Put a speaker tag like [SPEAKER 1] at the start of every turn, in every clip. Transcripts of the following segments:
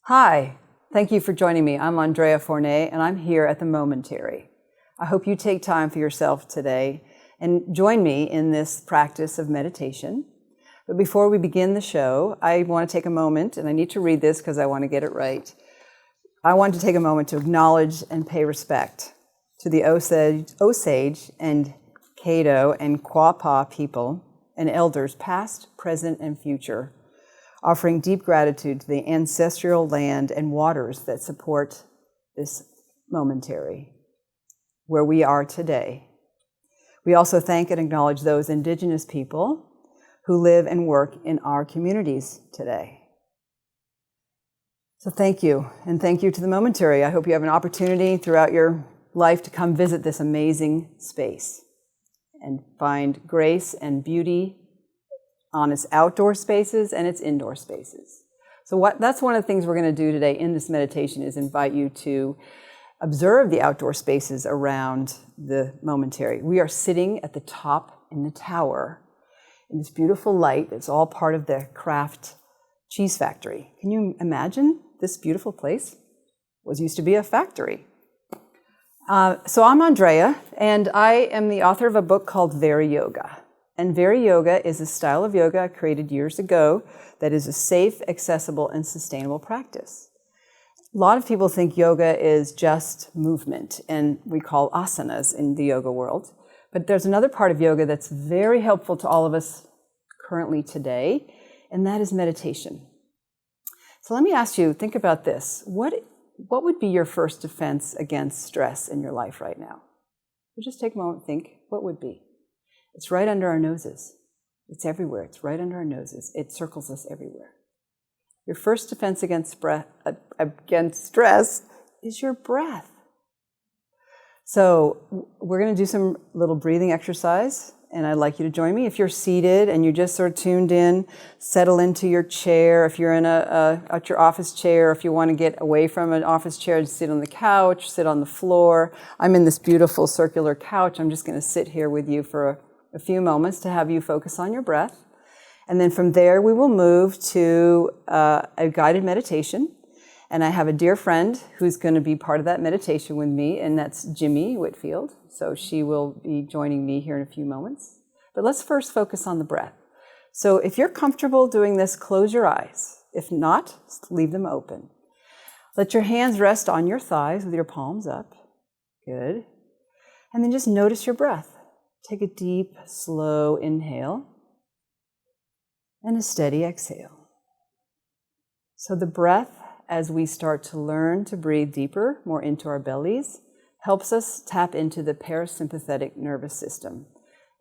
[SPEAKER 1] Hi, thank you for joining me. I'm Andrea Fournet, and I'm here at the Momentary. I hope you take time for yourself today and join me in this practice of meditation. But before we begin the show, I want to take a moment, and I need to read this because I want to get it right. I want to take a moment to acknowledge and pay respect to the Osage and Caddo and Quapaw people and elders past, present, and future, offering deep gratitude to the ancestral land and waters that support this Momentary, where we are today. We also thank and acknowledge those Indigenous people who live and work in our communities today. So thank you, and thank you to the Momentary. I hope you have an opportunity throughout your life to come visit this amazing space and find grace and beauty on its outdoor spaces and its indoor spaces. So that's one of the things we're going to do today in this meditation is invite you to observe the outdoor spaces around the Momentary. We are sitting at the top in the tower in this beautiful light. It's all part of the Kraft cheese factory. Can you imagine this beautiful place? It used to be a factory. So I'm Andrea, and I am the author of a book called Very Yoga. And Very Yoga is a style of yoga I created years ago that is a safe, accessible, and sustainable practice. A lot of people think yoga is just movement, and we call asanas in the yoga world. But there's another part of yoga that's very helpful to all of us currently today, and that is meditation. So let me ask you, think about this. What would be your first defense against stress in your life right now? So just take a moment and think, what would be? It's right under our noses. It's everywhere. It's right under our noses. It circles us everywhere. Your first defense against stress is your breath. So we're going to do some little breathing exercise, and I'd like you to join me. If you're seated and you just sort of tuned in, settle into your chair. If you're in at your office chair, if you want to get away from an office chair, sit on the couch, sit on the floor. I'm in this beautiful circular couch. I'm just going to sit here with you for a few moments to have you focus on your breath. And then from there, we will move to a guided meditation. And I have a dear friend who's going to be part of that meditation with me, and that's Jimmy Whitfield. So she will be joining me here in a few moments. But let's first focus on the breath. So if you're comfortable doing this, close your eyes. If not, leave them open. Let your hands rest on your thighs with your palms up. Good. And then just notice your breath. Take a deep, slow inhale and a steady exhale. So the breath, as we start to learn to breathe deeper, more into our bellies, helps us tap into the parasympathetic nervous system.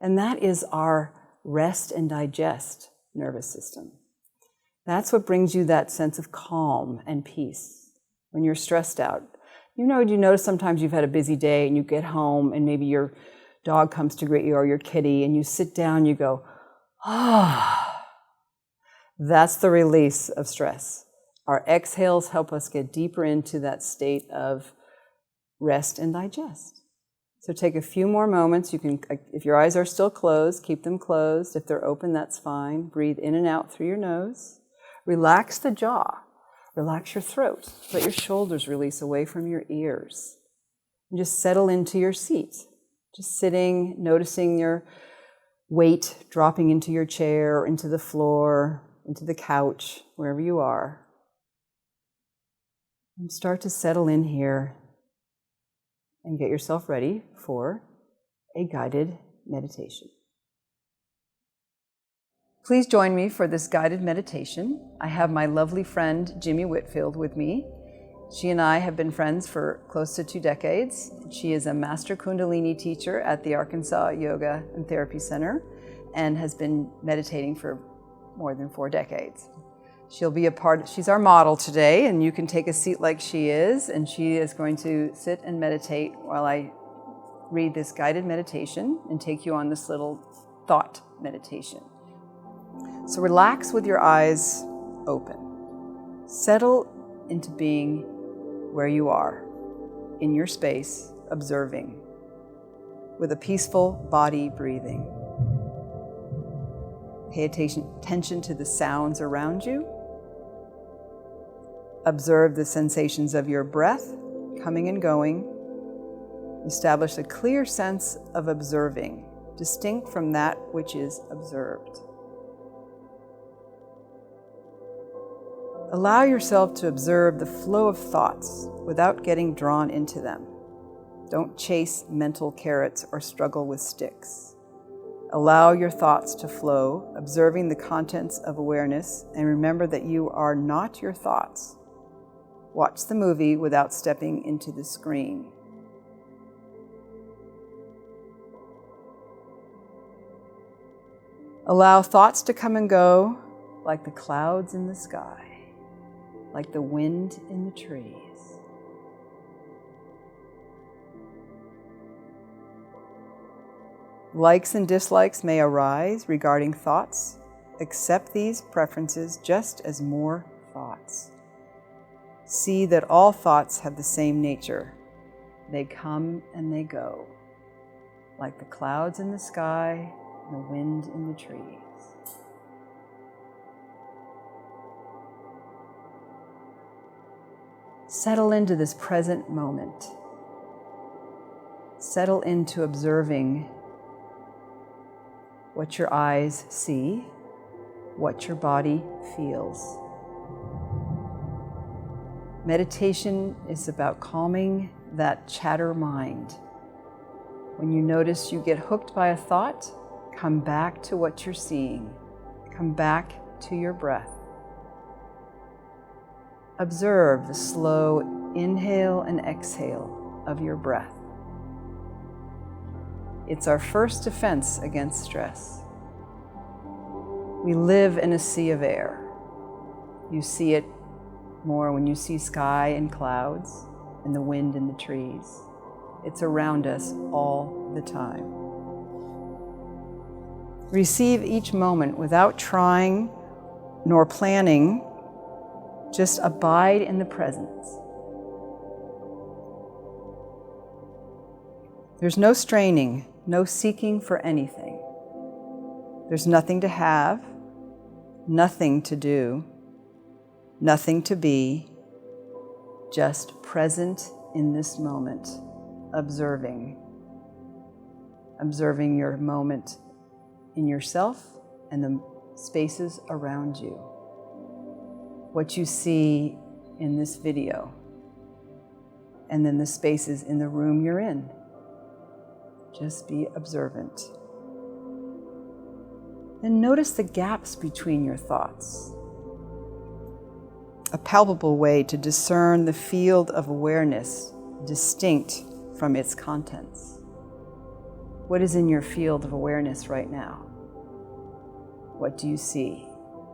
[SPEAKER 1] And that is our rest and digest nervous system. That's what brings you that sense of calm and peace when you're stressed out. You notice sometimes you've had a busy day and you get home and maybe your dog comes to greet you or your kitty and you sit down, you go, ah. That's the release of stress. Our exhales help us get deeper into that state of rest and digest. So take a few more moments. You can, if your eyes are still closed, keep them closed. If they're open, that's fine. Breathe in and out through your nose. Relax the jaw. Relax your throat. Let your shoulders release away from your ears. And just settle into your seat. Just sitting, noticing your weight dropping into your chair, into the floor, into the couch, wherever you are. And start to settle in here and get yourself ready for a guided meditation. Please join me for this guided meditation. I have my lovely friend, Jimmy Whitfield, with me. She and I have been friends for close to 2 decades. She is a master Kundalini teacher at the Arkansas Yoga and Therapy Center and has been meditating for more than 4 decades. She's our model today, and you can take a seat like she is, and she is going to sit and meditate while I read this guided meditation and take you on this little thought meditation. So relax with your eyes open. Settle into being where you are, in your space, observing, with a peaceful body breathing. Pay attention to the sounds around you. Observe the sensations of your breath coming and going. Establish a clear sense of observing, distinct from that which is observed. Allow yourself to observe the flow of thoughts without getting drawn into them. Don't chase mental carrots or struggle with sticks. Allow your thoughts to flow, observing the contents of awareness, and remember that you are not your thoughts. Watch the movie without stepping into the screen. Allow thoughts to come and go like the clouds in the sky, like the wind in the trees. Likes and dislikes may arise regarding thoughts. Accept these preferences just as more thoughts. See that all thoughts have the same nature. They come and they go, like the clouds in the sky and the wind in the trees. Settle into this present moment. Settle into observing what your eyes see, what your body feels. Meditation is about calming that chatter mind. When you notice you get hooked by a thought, come back to what you're seeing. Come back to your breath. Observe the slow inhale and exhale of your breath. It's our first defense against stress. We live in a sea of air. You see it more when you see sky and clouds and the wind in the trees. It's around us all the time. Receive each moment without trying nor planning. Just abide in the presence. There's no straining, no seeking for anything. There's nothing to have, nothing to do, nothing to be, just present in this moment, observing your moment in yourself and the spaces around you. What you see in this video, and then the spaces in the room you're in. Just be observant. Then notice the gaps between your thoughts. A palpable way to discern the field of awareness distinct from its contents. What is in your field of awareness right now? What do you see?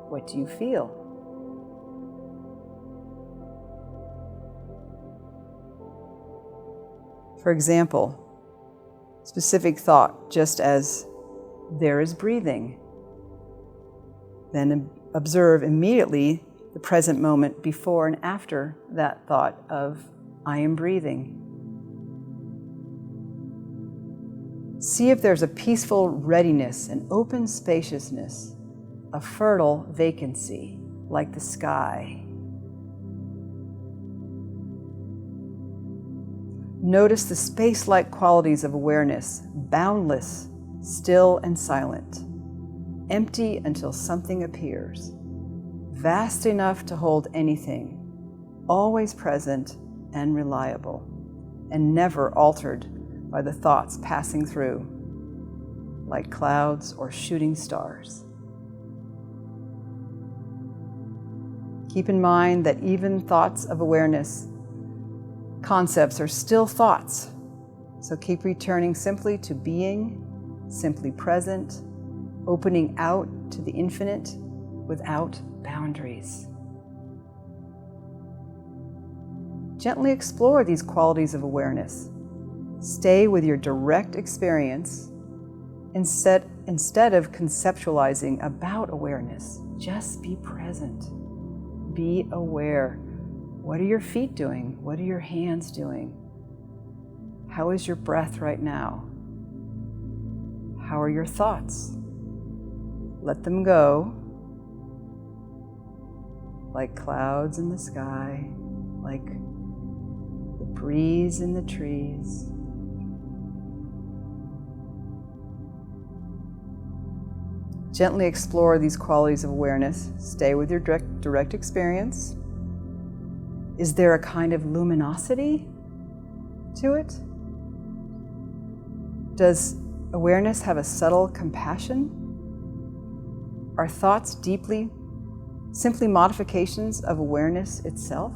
[SPEAKER 1] What do you feel? For example, specific thought, just as there is breathing. Then observe immediately the present moment before and after that thought of I am breathing. See if there's a peaceful readiness, an open spaciousness, a fertile vacancy like the sky. Notice the space-like qualities of awareness, boundless, still and silent, empty until something appears, vast enough to hold anything, always present and reliable, and never altered by the thoughts passing through, like clouds or shooting stars. Keep in mind that even thoughts of awareness concepts are still thoughts, so keep returning simply to being, simply present, opening out to the infinite without boundaries. Gently explore these qualities of awareness. Stay with your direct experience instead of conceptualizing about awareness. Just be present. Be aware. What are your feet doing? What are your hands doing? How is your breath right now? How are your thoughts? Let them go. like clouds in the sky, like the breeze in the trees. Gently explore these qualities of awareness. Stay with your direct experience. Is there a kind of luminosity to it? Does awareness have a subtle compassion? Are thoughts simply modifications of awareness itself?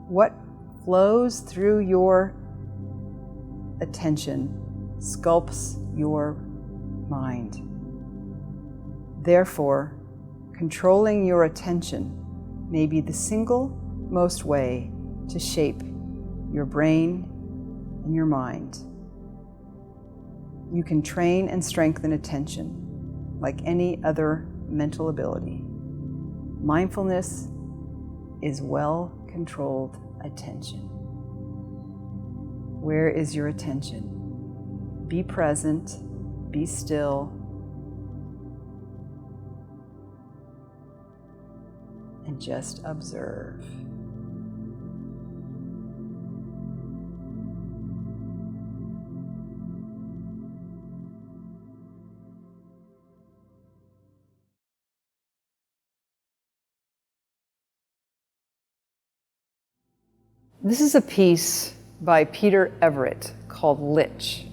[SPEAKER 1] What flows through your attention sculpts your mind. Therefore, controlling your attention may be the single most way to shape your brain and your mind. You can train and strengthen attention like any other mental ability. Mindfulness is well-controlled attention. Where is your attention? Be present, be still, and just observe. This is a piece by Peter Everett called Lich.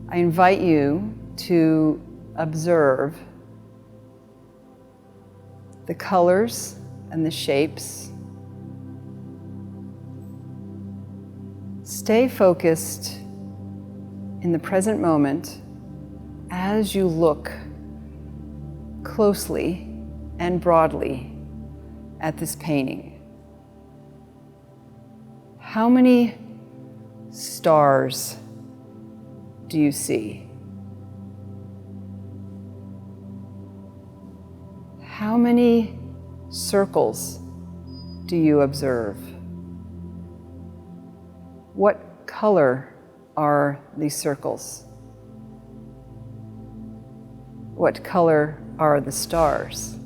[SPEAKER 1] I invite you to observe the colors and the shapes. Stay focused in the present moment as you look closely and broadly at this painting. How many stars do you see? How many circles do you observe? What color are these circles? What color are the stars?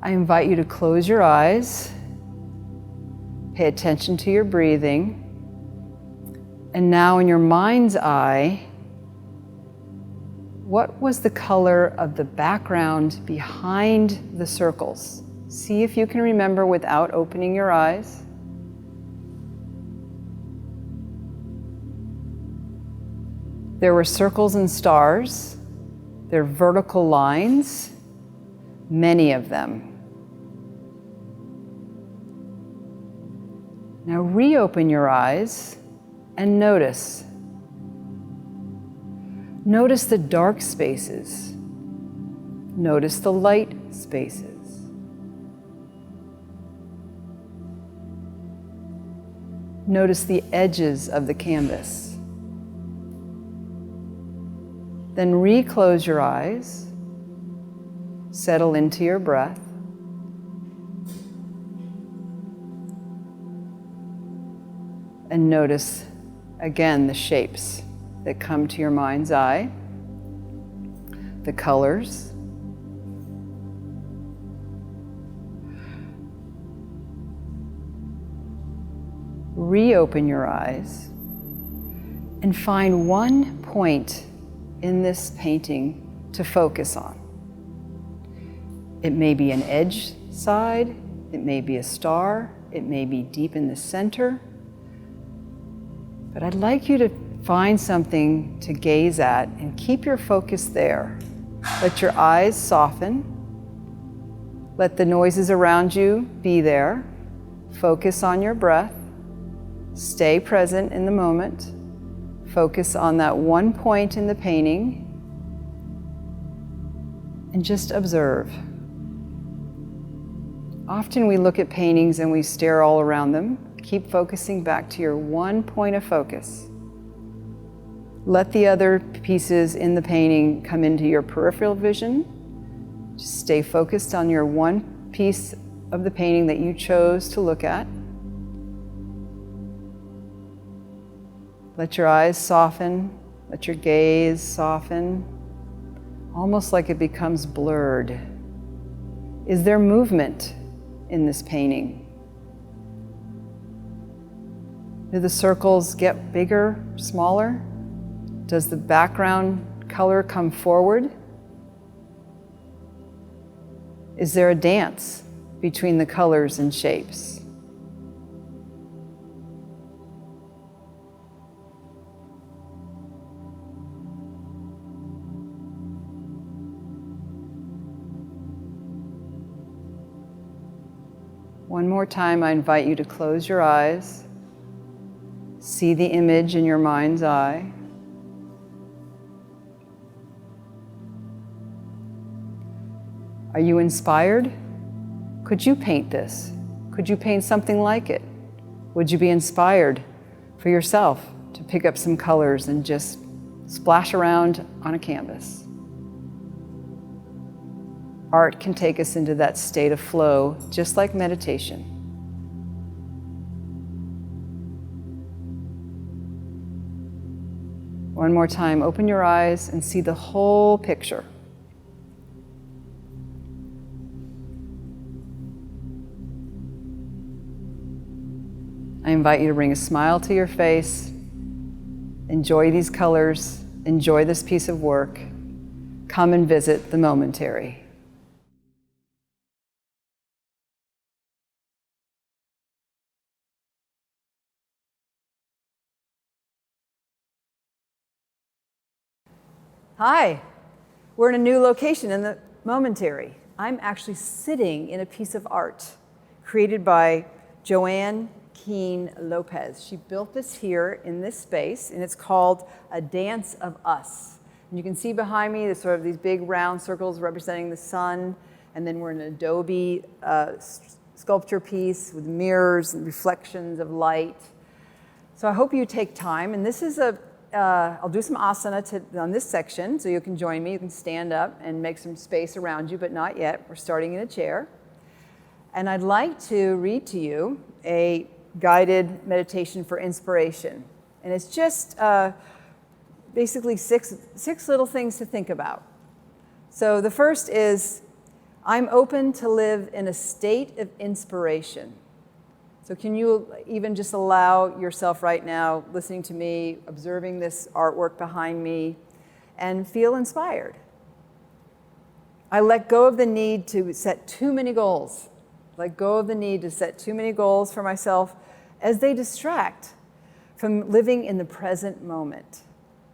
[SPEAKER 1] I invite you to close your eyes, pay attention to your breathing, and now in your mind's eye, what was the color of the background behind the circles? See if you can remember without opening your eyes. There were circles and stars. They're vertical lines, many of them. Now reopen your eyes and notice. Notice the dark spaces. Notice the light spaces. Notice the edges of the canvas. Then reclose your eyes. Settle into your breath. And notice again the shapes that come to your mind's eye, the colors. Reopen your eyes and find one point in this painting to focus on. It may be an edge side, it may be a star, it may be deep in the center. But I'd like you to find something to gaze at and keep your focus there. Let your eyes soften. Let the noises around you be there. Focus on your breath. Stay present in the moment. Focus on that one point in the painting and just observe. Often we look at paintings and we stare all around them. Keep focusing back to your one point of focus. Let the other pieces in the painting come into your peripheral vision. Just stay focused on your one piece of the painting that you chose to look at. Let your eyes soften, let your gaze soften, almost like it becomes blurred. Is there movement in this painting? Do the circles get bigger, smaller? Does the background color come forward? Is there a dance between the colors and shapes? One more time, I invite you to close your eyes, see the image in your mind's eye. Are you inspired? Could you paint this? Could you paint something like it? Would you be inspired for yourself to pick up some colors and just splash around on a canvas? Art can take us into that state of flow, just like meditation. One more time, open your eyes and see the whole picture. I invite you to bring a smile to your face. Enjoy these colors. Enjoy this piece of work. Come and visit the Momentary. Hi, we're in a new location in the Momentary. I'm actually sitting in a piece of art created by Joanne Keene Lopez. She built this here in this space, and it's called A Dance of Us. And you can see behind me, there's sort of these big round circles representing the sun, and then we're in an adobe sculpture piece with mirrors and reflections of light. So I hope you take time, and this is I'll do some asana on this section, so you can join me. You can stand up and make some space around you, but not yet. We're starting in a chair. And I'd like to read to you a guided meditation for inspiration. And it's just basically six little things to think about. So the first is, I'm open to live in a state of inspiration. So can you even just allow yourself right now, listening to me, observing this artwork behind me, and feel inspired? I let go of the need to set too many goals. Let go of the need to set too many goals for myself as they distract from living in the present moment.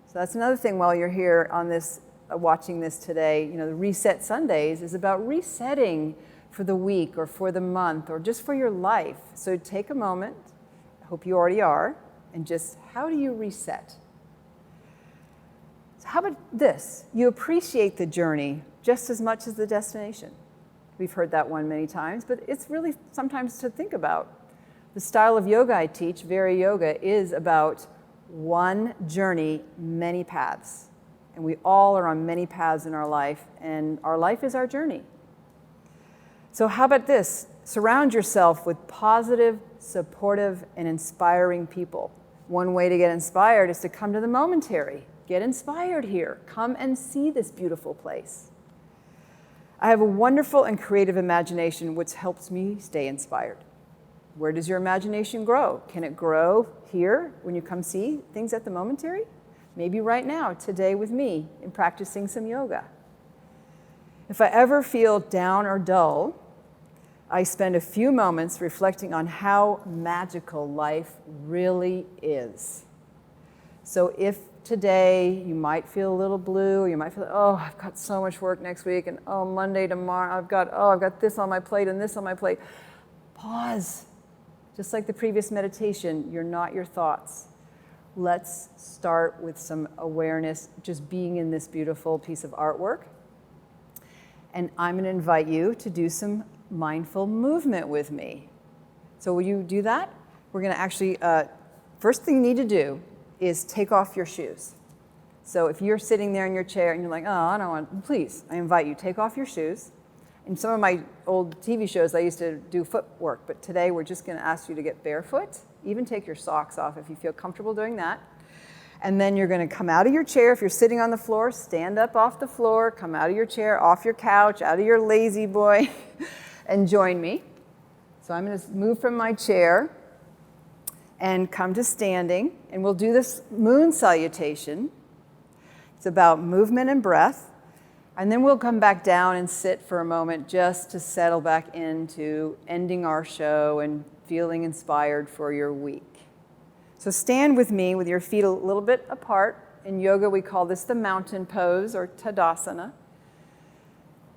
[SPEAKER 1] So that's another thing while you're here on this, watching this today. You know, the Reset Sundays is about resetting for the week or for the month or just for your life. So take a moment, I hope you already are, and just how do you reset? So how about this? You appreciate the journey just as much as the destination. We've heard that one many times, but it's really sometimes to think about. The style of yoga I teach, Very Yoga, is about one journey, many paths. And we all are on many paths in our life, and our life is our journey. So how about this? Surround yourself with positive, supportive, and inspiring people. One way to get inspired is to come to the Momentary. Get inspired here. Come and see this beautiful place. I have a wonderful and creative imagination which helps me stay inspired. Where does your imagination grow? Can it grow here when you come see things at the Momentary? Maybe right now, today with me, in practicing some yoga. If I ever feel down or dull, I spend a few moments reflecting on how magical life really is. So if today you might feel a little blue, or you might feel, oh, I've got so much work next week, and oh, Monday, tomorrow, I've got this on my plate and this on my plate. Pause. Just like the previous meditation, you're not your thoughts. Let's start with some awareness, just being in this beautiful piece of artwork. And I'm going to invite you to do some mindful movement with me. So will you do that? We're going to actually, first thing you need to do is take off your shoes. So if you're sitting there in your chair and you're like, oh, I don't want, please, I invite you, take off your shoes. In some of my old TV shows, I used to do footwork, but today we're just going to ask you to get barefoot. Even take your socks off if you feel comfortable doing that. And then you're going to come out of your chair. If you're sitting on the floor, stand up off the floor, come out of your chair, off your couch, out of your lazy boy, and join me. So I'm going to move from my chair and come to standing. And we'll do this moon salutation. It's about movement and breath. And then we'll come back down and sit for a moment just to settle back into ending our show and feeling inspired for your week. So stand with me with your feet a little bit apart. In yoga, we call this the mountain pose or Tadasana.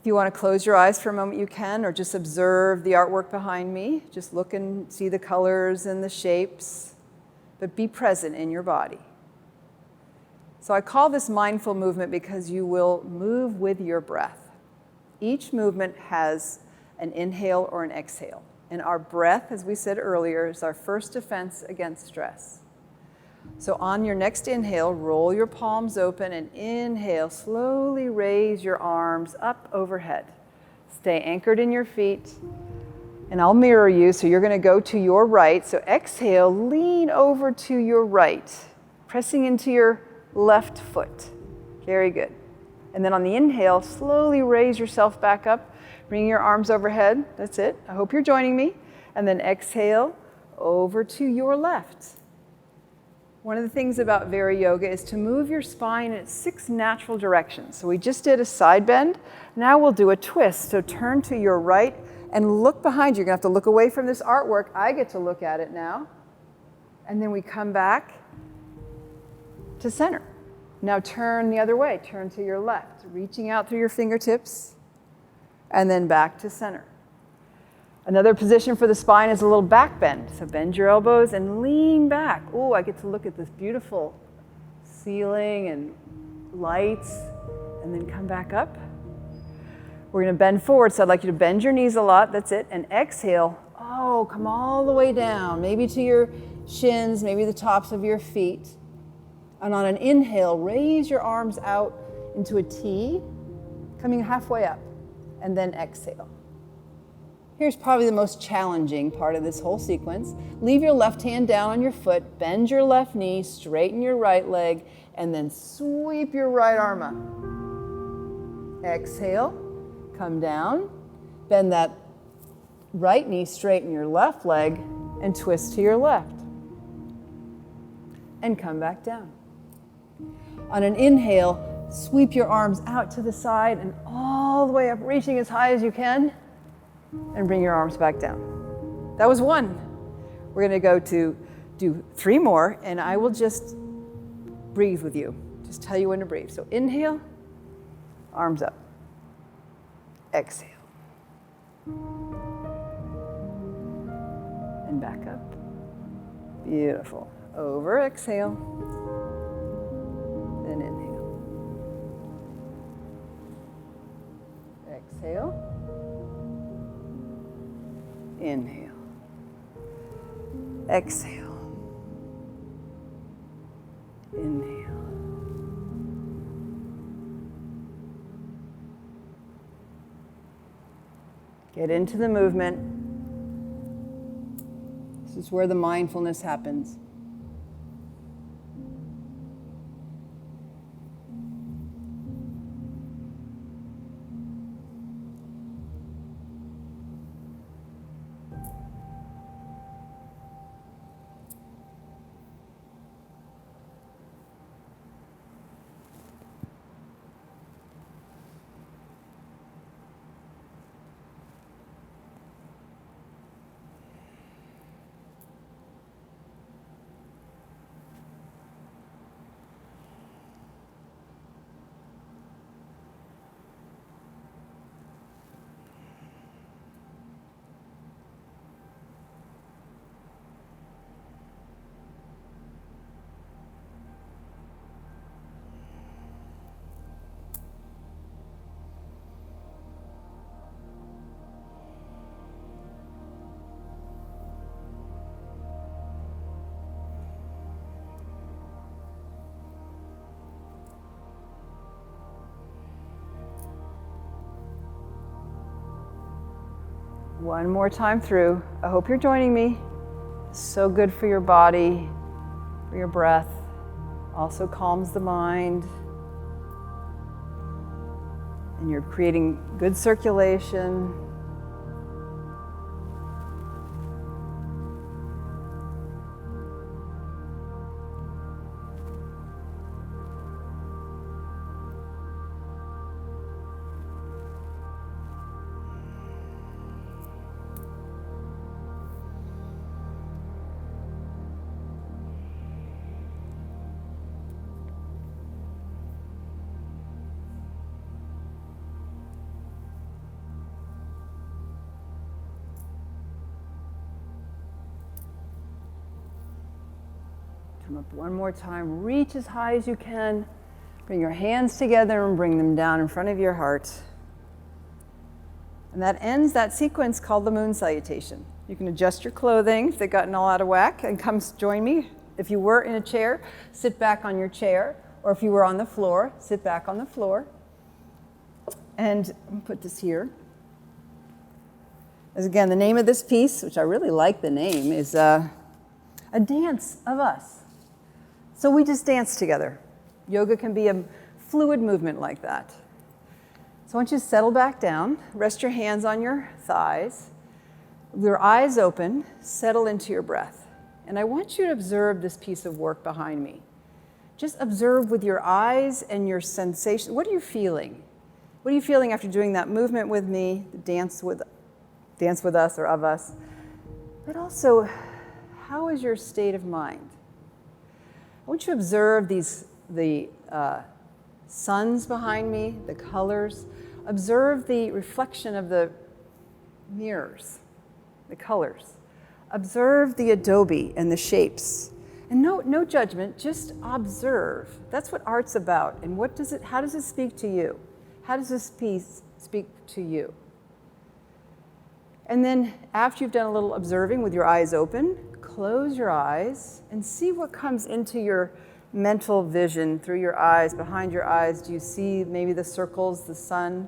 [SPEAKER 1] If you want to close your eyes for a moment, you can, or just observe the artwork behind me. Just look and see the colors and the shapes, but be present in your body. So I call this mindful movement because you will move with your breath. Each movement has an inhale or an exhale. And our breath, as we said earlier, is our first defense against stress. So on your next inhale, roll your palms open and inhale. Slowly raise your arms up overhead. Stay anchored in your feet. And I'll mirror you, so you're going to go to your right. So exhale, lean over to your right, pressing into your left foot. Very good. And then on the inhale, slowly raise yourself back up. Bring your arms overhead. That's it. I hope you're joining me. And then exhale over to your left. One of the things about Vara Yoga is to move your spine in 6 natural directions. So we just did a side bend. Now we'll do a twist. So turn to your right and look behind you. You're going to have to look away from this artwork. I get to look at it now. And then we come back to center. Now turn the other way. Turn to your left, reaching out through your fingertips. And then back to center. Another position for the spine is a little back bend. So bend your elbows and lean back. Oh, I get to look at this beautiful ceiling and lights, and then come back up. We're going to bend forward, so I'd like you to bend your knees a lot. That's it. And exhale. Oh, come all the way down, maybe to your shins, maybe the tops of your feet. And on an inhale, raise your arms out into a T, coming halfway up. And then exhale. Here's probably the most challenging part of this whole sequence. Leave your left hand down on your foot, bend your left knee, straighten your right leg, and then sweep your right arm up. Exhale, come down, bend that right knee, straighten your left leg, and twist to your left. And come back down. On an inhale, sweep your arms out to the side and all the way up, reaching as high as you can, and bring your arms back down. That was 1. We're going to go to do 3 more, and I will just breathe with you. Just tell you when to breathe. So inhale, arms up. Exhale. And back up. Beautiful. Over, exhale. Then inhale. Exhale. Inhale. Exhale. Inhale. Get into the movement. This is where the mindfulness happens. One more time through. I hope you're joining me. So good for your body, for your breath. Also calms the mind. And you're creating good circulation. Come up one more time, reach as high as you can. Bring your hands together and bring them down in front of your heart. And that ends that sequence called the moon salutation. You can adjust your clothing if they've gotten all out of whack and come join me. If you were in a chair, sit back on your chair. Or if you were on the floor, sit back on the floor. And put this here. As again, the name of this piece, which I really like the name, is a dance of us. So we just dance together. Yoga can be a fluid movement like that. So I want you to settle back down, rest your hands on your thighs, with your eyes open, settle into your breath. And I want you to observe this piece of work behind me. Just observe with your eyes and your sensation. What are you feeling? What are you feeling after doing that movement with me, dance with us or of us? But also, how is your state of mind? I want you to observe the suns behind me, the colors. Observe the reflection of the mirrors, the colors. Observe the adobe and the shapes. And no judgment, just observe. That's what art's about. And how does it speak to you? How does this piece speak to you? And then after you've done a little observing with your eyes open, close your eyes and see what comes into your mental vision through your eyes, behind your eyes. Do you see maybe the circles, the sun?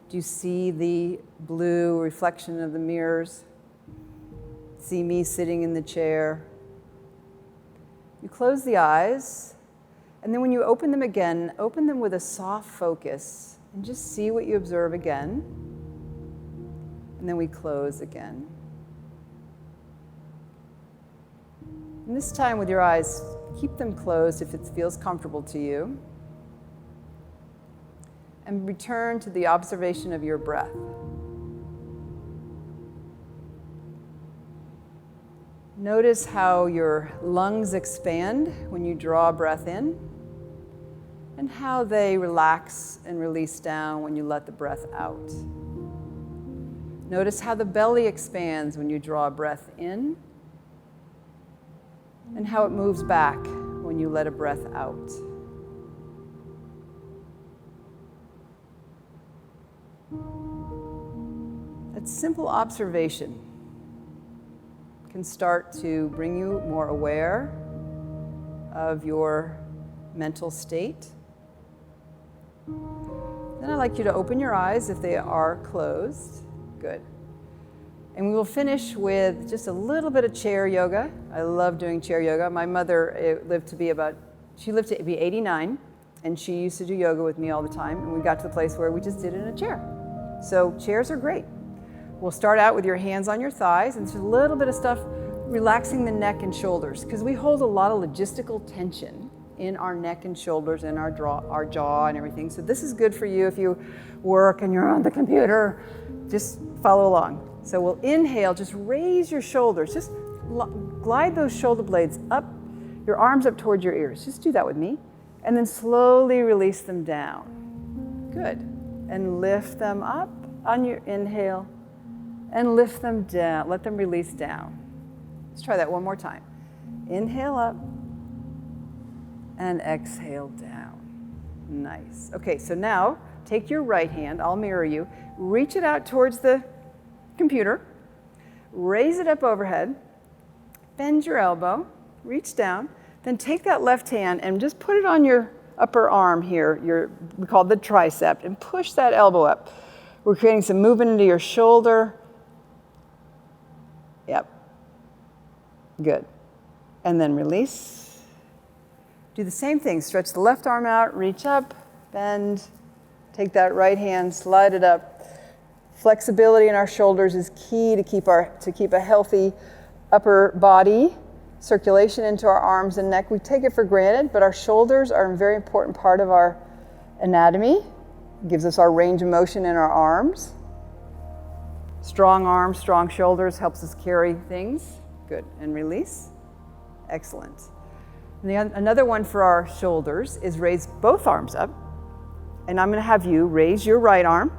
[SPEAKER 1] Do you see the blue reflection of the mirrors? See me sitting in the chair? You close the eyes, and then when you open them again, open them with a soft focus and just see what you observe again. And then we close again. And this time with your eyes, keep them closed if it feels comfortable to you. And return to the observation of your breath. Notice how your lungs expand when you draw a breath in, and how they relax and release down when you let the breath out. Notice how the belly expands when you draw a breath in, and how it moves back when you let a breath out. That simple observation can start to bring you more aware of your mental state. Then I'd like you to open your eyes if they are closed. Good. And we will finish with just a little bit of chair yoga. I love doing chair yoga. My mother lived to be 89, and she used to do yoga with me all the time, and we got to the place where we just did it in a chair. So chairs are great. We'll start out with your hands on your thighs, and just a little bit of stuff relaxing the neck and shoulders, because we hold a lot of logistical tension in our neck and shoulders and our jaw and everything. So this is good for you if you work and you're on the computer. Just follow along. So we'll inhale, just raise your shoulders. Just glide those shoulder blades up, your arms up towards your ears. Just do that with me. And then slowly release them down. Good. And lift them up on your inhale. And lift them down. Let them release down. Let's try that one more time. Inhale up. And exhale down. Nice. Okay, so now take your right hand. I'll mirror you. Reach it out towards the computer, raise it up overhead, bend your elbow, reach down, then take that left hand and just put it on your upper arm here, we call it the tricep, and push that elbow up. We're creating some movement into your shoulder. Yep. Good. And then release. Do the same thing. Stretch the left arm out, reach up, bend. Take that right hand, slide it up. Flexibility in our shoulders is key to keep a healthy upper body. Circulation into our arms and neck. We take it for granted, but our shoulders are a very important part of our anatomy. It gives us our range of motion in our arms. Strong arms, strong shoulders helps us carry things. Good. And release. Excellent. And another one for our shoulders is raise both arms up. And I'm going to have you raise your right arm,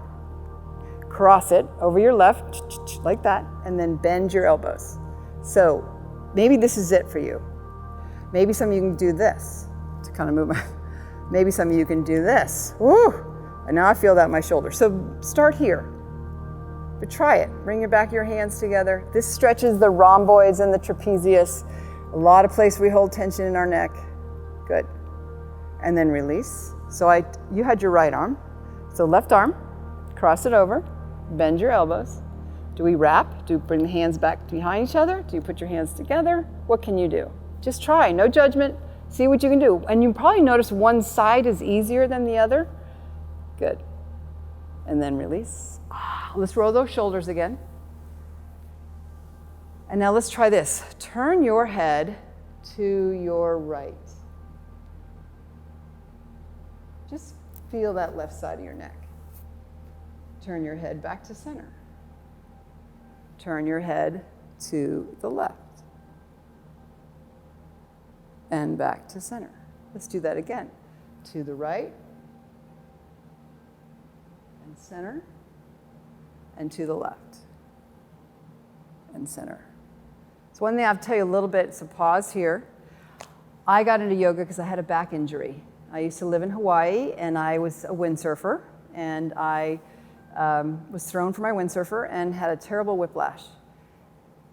[SPEAKER 1] cross it over your left, like that, and then bend your elbows. So maybe this is it for you. Maybe some of you can do this to kind of move my, maybe some of you can do this. Woo! And now I feel that in my shoulder. So start here, but try it. Bring your back of your hands together. This stretches the rhomboids and the trapezius. A lot of place we hold tension in our neck. Good. And then release. So you had your right arm. So left arm, cross it over, bend your elbows. Do we wrap? Do you bring the hands back behind each other? Do you put your hands together? What can you do? Just try, no judgment. See what you can do. And you probably notice one side is easier than the other. Good. And then release. Let's roll those shoulders again. And now let's try this. Turn your head to your right. Just feel that left side of your neck. Turn your head back to center. Turn your head to the left. And back to center. Let's do that again. To the right. And center. And to the left. And center. So one thing I'll tell you a little bit, so pause here. I got into yoga because I had a back injury. I used to live in Hawaii, and I was a windsurfer, and I was thrown from my windsurfer and had a terrible whiplash.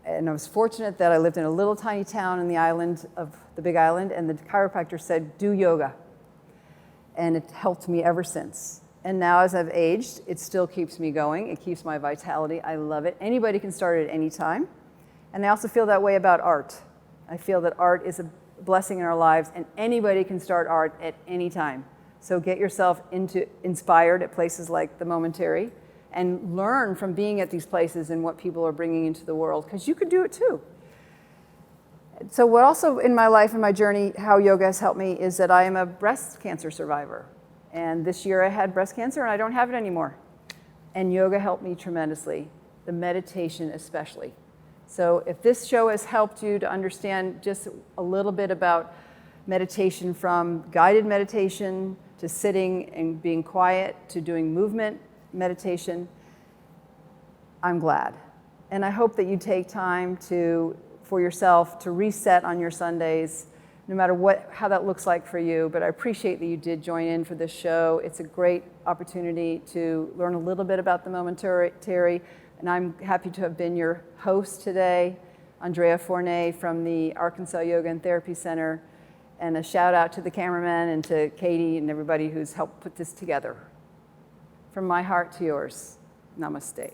[SPEAKER 1] And I was fortunate that I lived in a little tiny town in the island of the Big Island, and the chiropractor said, do yoga. And it helped me ever since. And now as I've aged, it still keeps me going. It keeps my vitality. I love it. Anybody can start at any time. And I also feel that way about art. I feel that art is a blessing in our lives, and anybody can start art at any time. So get yourself inspired at places like the Momentary and learn from being at these places and what people are bringing into the world, because you could do it too. So what also in my life and my journey, how yoga has helped me, is that I am a breast cancer survivor. And this year I had breast cancer and I don't have it anymore. And yoga helped me tremendously, the meditation especially. So if this show has helped you to understand just a little bit about meditation, from guided meditation to sitting and being quiet to doing movement meditation, I'm glad. And I hope that you take time for yourself to reset on your Sundays, no matter how that looks like for you. But I appreciate that you did join in for this show. It's a great opportunity to learn a little bit about the Momentary. And I'm happy to have been your host today, Andrea Fournet from the Arkansas Yoga and Therapy Center. And a shout out to the cameraman and to Katie and everybody who's helped put this together. From my heart to yours, namaste.